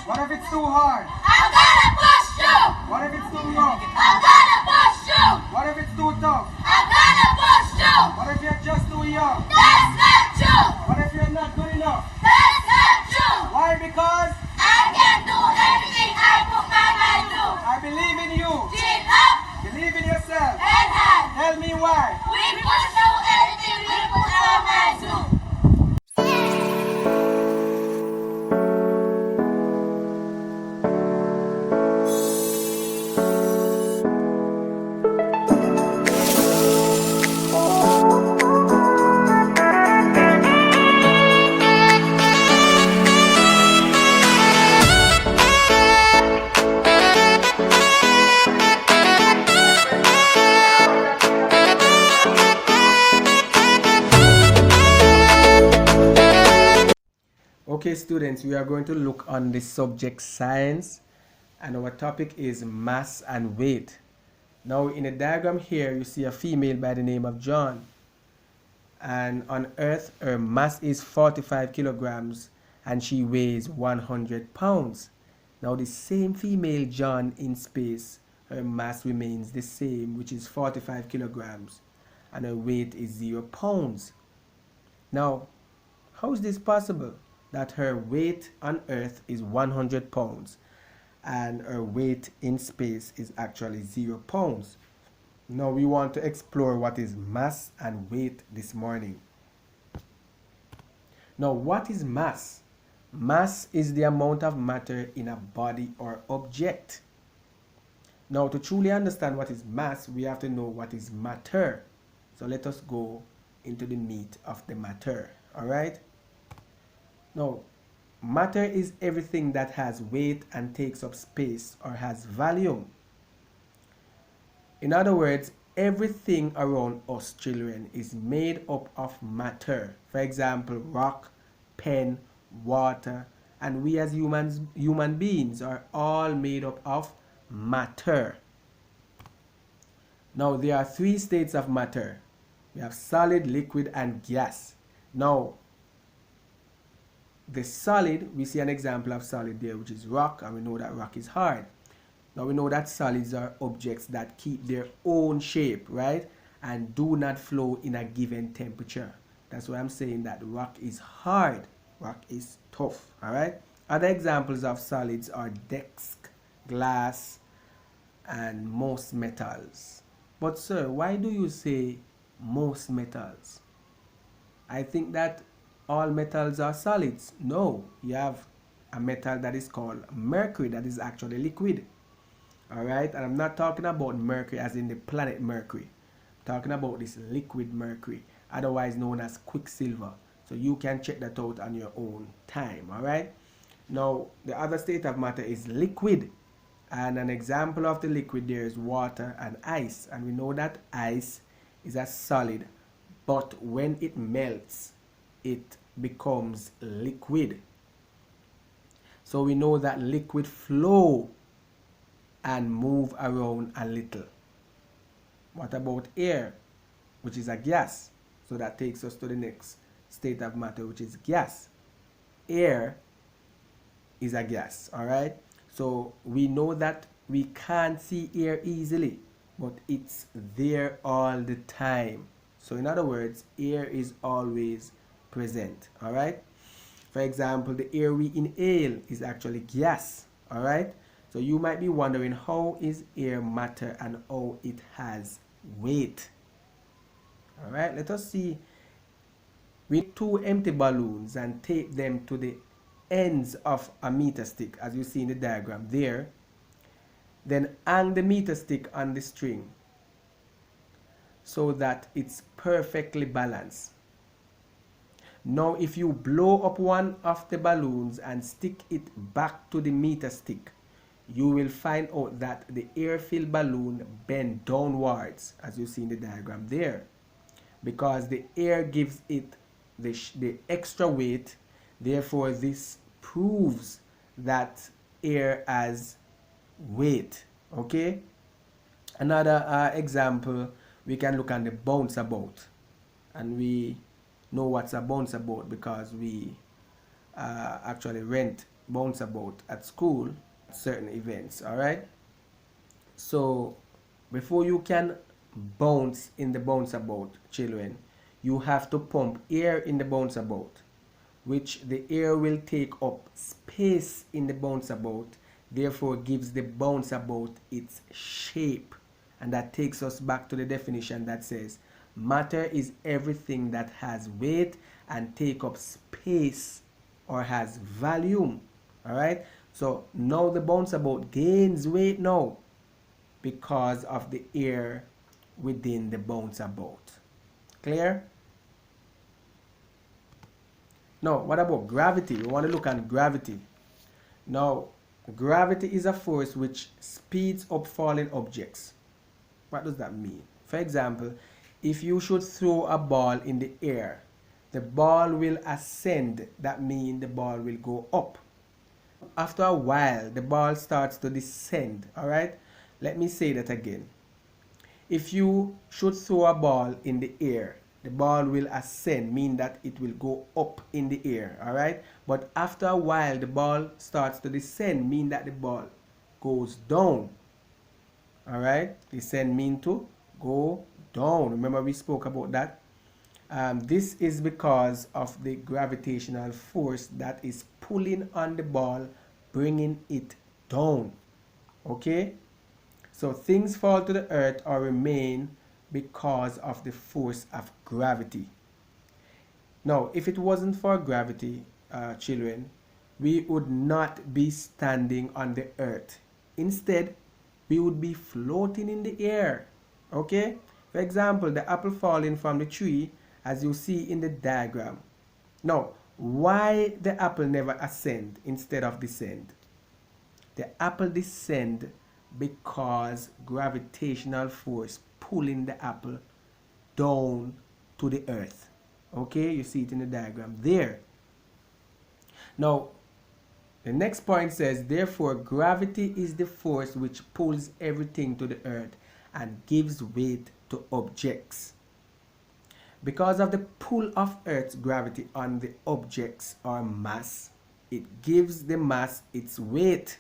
What if it's too hard? I'm gonna push you. What if it's too rough? I'm gonna push you. What if it's too tough? I'm gonna push you. What if you're just too young? That's not true. What if you're not good enough? That's not true. Why? Because I can do everything I put my mind to. I believe in you. Chin up, Believe in yourself. head high. Tell me why. We push through anything we put our minds to. Okay, students, we are going to look on the subject science, and our topic is mass and weight. Now, in the diagram here, you see a female by the name of John, and on Earth, her mass is 45 kilograms, and she weighs 100 pounds. Now, the same female John in space, her mass remains the same, which is 45 kilograms, and her weight is 0 pounds. Now, how is this possible? That her weight on Earth is 100 pounds and her weight in space is actually 0 pounds. Now we want to explore what is mass and weight this morning. Now, what is mass? Mass is the amount of matter in a body or object. Now, to truly understand what is mass, we have to know what is matter. So let us go into the meat of the matter. All right? Now, matter is everything that has weight and takes up space or has volume. In other words, everything around us children is made up of matter. For example, rock, pen, water, and we as human beings are all made up of matter. Now, there are three states of matter. We have solid, liquid, and gas. Now, the solid, we see an example of solid there, which is rock, and we know that rock is hard. Now we know that solids are objects that keep their own shape, right? And do not flow in a given temperature. That's why I'm saying that rock is hard, rock is tough, all right? Other examples of solids are desk, glass, and most metals. But sir, why do you say most metals? I think that all metals are solids. No, you have a metal that is called mercury that is actually liquid. Alright, and I'm not talking about mercury as in the planet Mercury. I'm talking about this liquid mercury, otherwise known as quicksilver. So you can check that out on your own time. Alright, now the other state of matter is liquid, and an example of the liquid there is water and ice, and we know that ice is a solid, but when it melts it becomes liquid. So we know that liquid flow and move around a little. What about air, which is a gas? So that takes us to the next state of matter, which is gas. Air is a gas, all right? So we know that we can't see air easily, but it's there all the time. So in other words, air is always present. All right, for example, the air we inhale is actually gas. All right, so you might be wondering, how is air matter and how it has weight? All right, let us see. We take two empty balloons and tape them to the ends of a meter stick, as you see in the diagram there. Then hang the meter stick on the string so that it's perfectly balanced. Now, if you blow up one of the balloons and stick it back to the meter stick, you will find out that the air-filled balloon bends downwards, as you see in the diagram there, because the air gives it the extra weight. Therefore, this proves that air has weight. Okay, another example, we can look at the bouncer boat, and we know what's a bouncer boat because we actually rent bounce about at school at certain events. All right. So before you can bounce in the bounce about, children, you have to pump air in the bounce about, which the air will take up space in the bounce about, therefore gives the bounce about its shape. And that takes us back to the definition that says matter is everything that has weight and take up space or has volume. All right, so now the bounce about gains weight now because of the air within the bounce about. Clear? Now, what about gravity? We want to look at gravity. Now, gravity is a force which speeds up falling objects. What does that mean? For example, if you should throw a ball in the air, the ball will ascend. That means the ball will go up. After a while, the ball starts to descend. All right? Let me say that again. If you should throw a ball in the air, the ball will ascend, mean that it will go up in the air. All right? But after a while, the ball starts to descend, mean that the ball goes down. All right? Descend mean to go down. Remember we spoke about that? This is because of the gravitational force that is pulling on the ball, bringing it down. Okay? So things fall to the earth or remain because of the force of gravity. Now, if it wasn't for gravity, children, we would not be standing on the earth. Instead, we would be floating in the air. Okay? For example, the apple falling from the tree, as you see in the diagram. Now, why the apple never ascend instead of descend? The apple descend because gravitational force pulling the apple down to the earth. Okay, you see it in the diagram there. Now, the next point says, therefore, gravity is the force which pulls everything to the earth and gives weight to objects. Because of the pull of Earth's gravity on the objects or mass, it gives the mass its weight.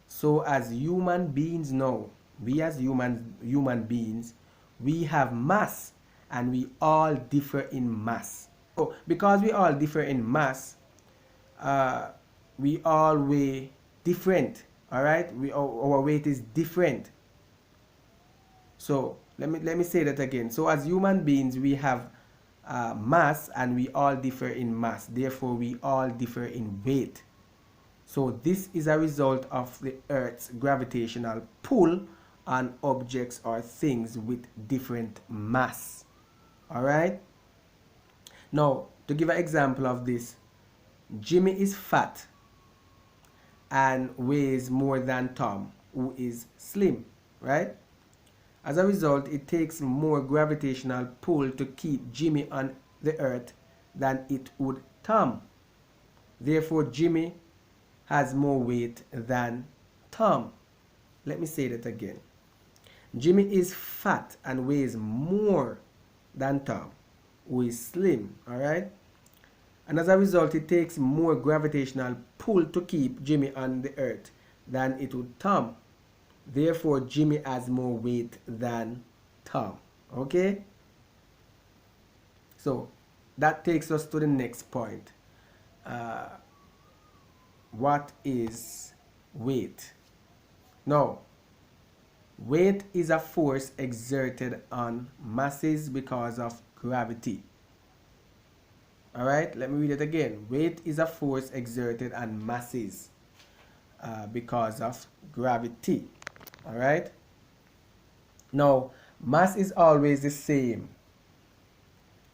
So as human beings now, we as human beings, we have mass and we all differ in mass. So because we all differ in mass, we all weigh different. All right, our weight is different. So let me say that again. So as human beings, we have mass and we all differ in mass. Therefore, we all differ in weight. So this is a result of the Earth's gravitational pull on objects or things with different mass. All right. Now, to give an example of this, Jimmy is fat and weighs more than Tom, who is slim, right? As a result, it takes more gravitational pull to keep Jimmy on the earth than it would Tom. Therefore, Jimmy has more weight than Tom. Let me say that again. Jimmy is fat and weighs more than Tom, who is slim, all right? And as a result, it takes more gravitational pull to keep Jimmy on the earth than it would Tom. Therefore, Jimmy has more weight than Tom. Okay? So, that takes us to the next point. What is weight? Now, weight is a force exerted on masses because of gravity. Alright, let me read it again. Weight is a force exerted on masses because of gravity. Alright. Now, mass is always the same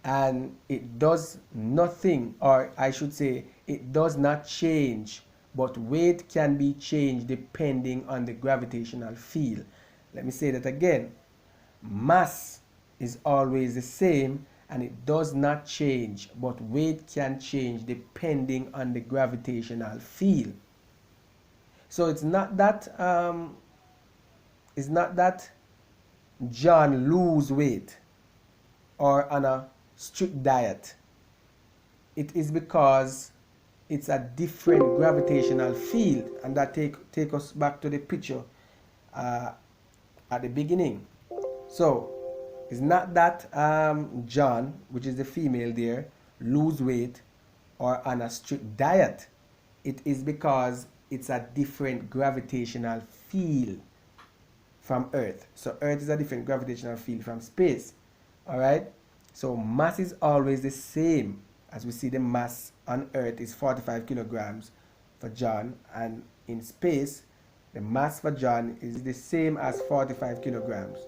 and it does nothing, or I should say it does not change, but weight can be changed depending on the gravitational field. Let me say that again. Mass is always the same and it does not change, but weight can change depending on the gravitational field. So it's not that John lose weight or on a strict diet. It is because it's a different gravitational field, and that take us back to the picture at the beginning. So it's not that John, which is the female there, lose weight or on a strict diet. It is because it's a different gravitational field from Earth. So Earth is a different gravitational field from space. Alright? So mass is always the same. As we see, the mass on Earth is 45 kilograms for John, and in space the mass for John is the same as 45 kilograms.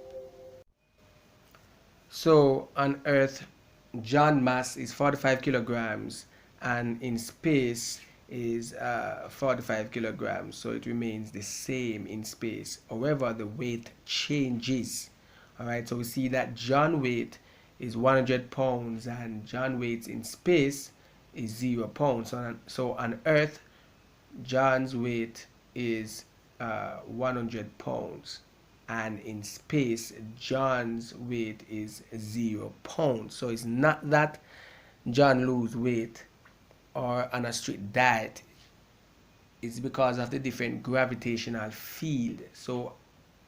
So on Earth, John mass is 45 kilograms, and in space is 45 kilograms. So it remains the same in space. However, the weight changes. Alright, so we see that John weight is 100 pounds and John weight in space is 0 pounds. So on Earth, John's weight is 100 pounds, and in space John's weight is 0 pounds. So it's not that John lose weight or on a strict diet. It's because of the different gravitational field. So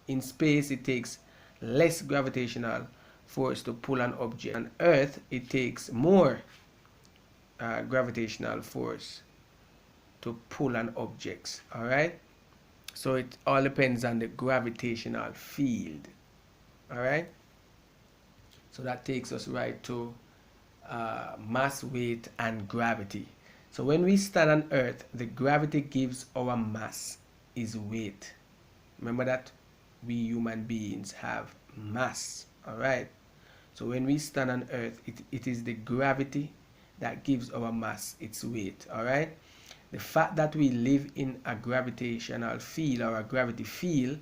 in space it takes less gravitational force to pull an object. On Earth it takes more gravitational force to pull an object. Alright, so it all depends on the gravitational field. Alright, so that takes us right to mass, weight and gravity. So when we stand on Earth, the gravity gives our mass is weight. Remember that we human beings have mass. Alright, so when we stand on Earth, it is the gravity that gives our mass its weight. Alright, the fact that we live in a gravitational field or a gravity field,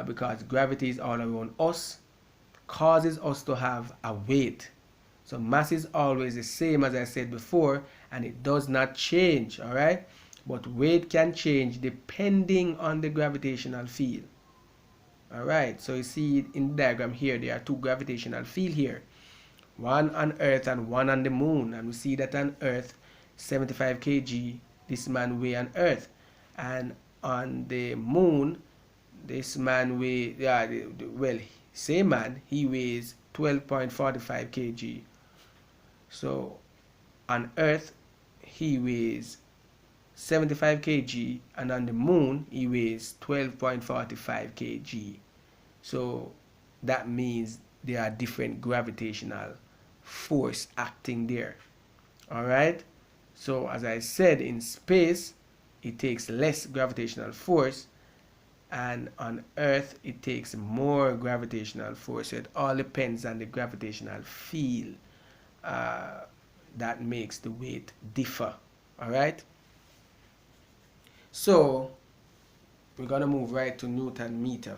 because gravity is all around us, causes us to have a weight. So mass is always the same, as I said before, and it does not change. Alright, but weight can change depending on the gravitational field. Alright, so you see in the diagram here, there are two gravitational fields here, one on Earth and one on the moon. And we see that on Earth, 75 kg this man weigh on Earth, and on the moon this man weigh, well, same man, he weighs 12.45 kg. So on Earth he weighs 75 kg, and on the moon he weighs 12.45 kg. So that means there are different gravitational force acting there. Alright, so as I said, in space it takes less gravitational force, and on Earth it takes more gravitational force. So it all depends on the gravitational field that makes the weight differ. Alright, so we're gonna move right to Newton meter.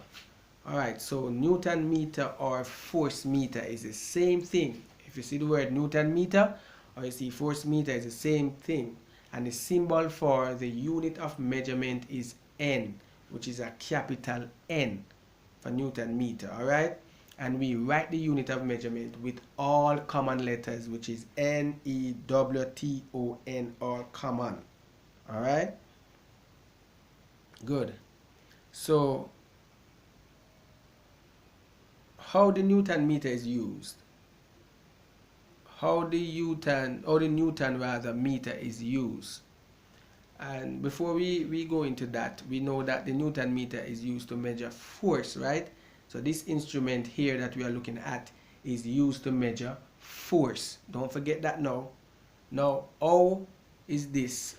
Alright, so Newton meter or force meter is the same thing. If you see the word Newton meter or you see force meter, is the same thing, and the symbol for the unit of measurement is N, which is a capital N for Newton meter. Alright, and we write the unit of measurement with all common letters, which is N, E, W, T, O, N, all common. Alright, good. So how the Newton meter is used, how the Newton rather meter is used. And before we go into that, we know that the Newton meter is used to measure force, right? So this instrument here that we are looking at is used to measure force. Don't forget that now. Now, how is this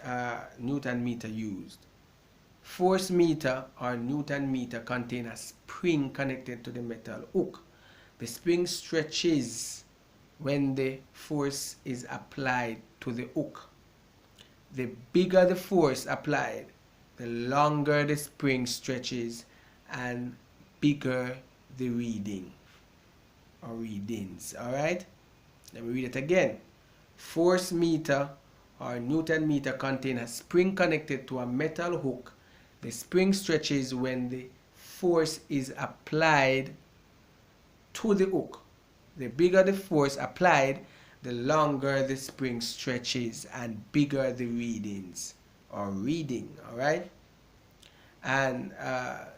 Newton meter used? Force meter or Newton meter contains a spring connected to the metal hook. The spring stretches when the force is applied to the hook. The bigger the force applied, the longer the spring stretches and bigger the reading or readings. Alright, let me read it again. Force meter or Newton meter contains a spring connected to a metal hook. The spring stretches when the force is applied to the hook. The bigger the force applied, the longer the spring stretches and bigger the readings or reading, all right? And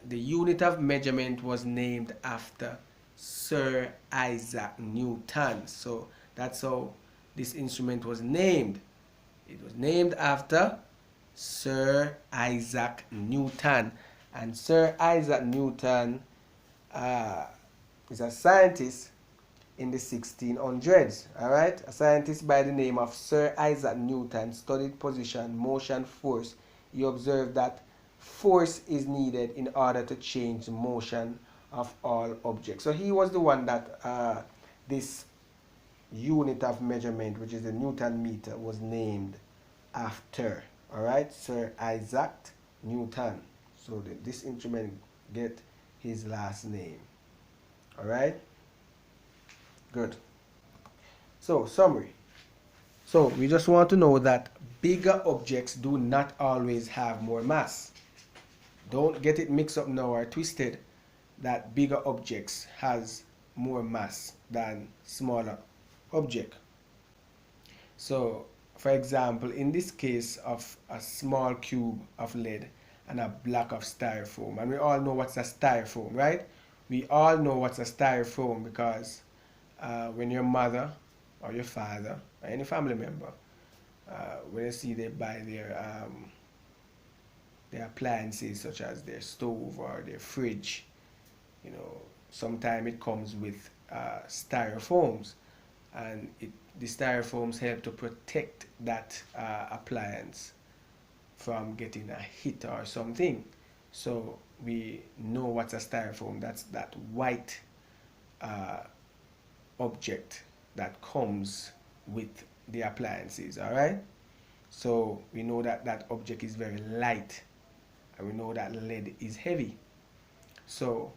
the unit of measurement was named after Sir Isaac Newton. So that's how this instrument was named. It was named after Sir Isaac Newton. And Sir Isaac Newton is a scientist in the 1600s. All right, a scientist by the name of Sir Isaac Newton studied position, motion, force. He observed that force is needed in order to change the motion of all objects. So he was the one that this unit of measurement, which is the Newton meter, was named after. All right, Sir Isaac Newton. So this instrument get his last name. All right. Good. So, summary. So, we just want to know that bigger objects do not always have more mass. Don't get it mixed up now or twisted that bigger objects has more mass than smaller object. So, for example, in this case of a small cube of lead and a block of styrofoam, and we all know what's a styrofoam, right? We all know what's a styrofoam because when your mother or your father or any family member, when you see they buy their appliances such as their stove or their fridge, you know, sometimes it comes with styrofoams, and the styrofoams help to protect that appliance from getting a hit or something. So we know what's a styrofoam. That's that white object that comes with the appliances. All right, so we know that that object is very light, and we know that lead is heavy. So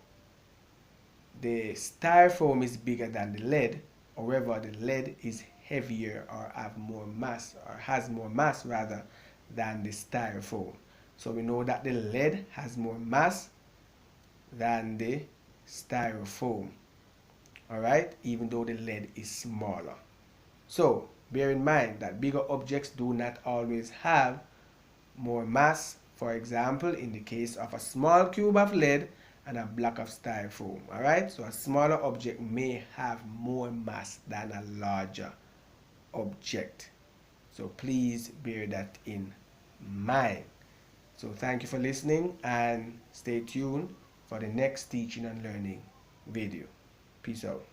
the styrofoam is bigger than the lead. However, the lead is heavier or have more mass, or has more mass rather, than the styrofoam. So we know that the lead has more mass than the styrofoam. All right, even though the lead is smaller. So bear in mind that bigger objects do not always have more mass. For example, in the case of a small cube of lead and a block of styrofoam. All right, so a smaller object may have more mass than a larger object. So please bear that in mind. So thank you for listening, and stay tuned for the next teaching and learning video. Peace out.